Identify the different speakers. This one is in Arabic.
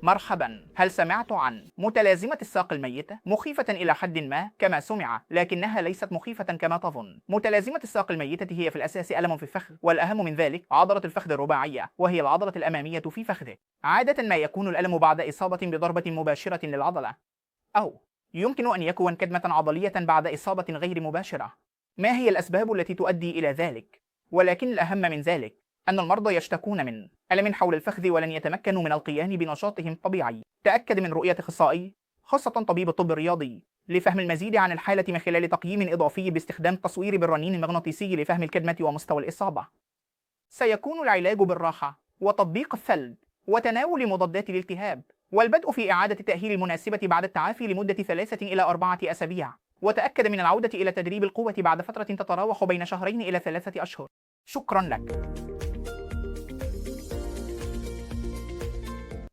Speaker 1: مرحبا، هل سمعت عن متلازمة الساق الميتة؟ مخيفة إلى حد ما كما سمع، لكنها ليست مخيفة كما تظن. متلازمة الساق الميتة هي في الأساس ألم في الفخذ، والأهم من ذلك عضلة الفخذ الرباعية، وهي العضلة الأمامية في فخذه. عادة ما يكون الألم بعد إصابة بضربة مباشرة للعضلة، أو يمكن أن يكون كدمة عضلية بعد إصابة غير مباشرة. ما هي الأسباب التي تؤدي إلى ذلك؟ ولكن الأهم من ذلك أن المرضى يشتكون من ألم حول الفخذ ولن يتمكنوا من القيام بنشاطهم الطبيعي. تأكد من رؤية أخصائي، خاصة طبيب الطب الرياضي، لفهم المزيد عن الحالة من خلال تقييم إضافي باستخدام تصوير بالرنين المغناطيسي لفهم الكدمة ومستوى الإصابة. سيكون العلاج بالراحة وتطبيق الثلج وتناول مضادات الالتهاب، والبدء في إعادة التأهيل المناسبة بعد التعافي لمدة 3 إلى 4 أسابيع. وتأكد من العودة إلى تدريب القوة بعد فترة تتراوح بين 2 إلى 3 أشهر. شكرا لك.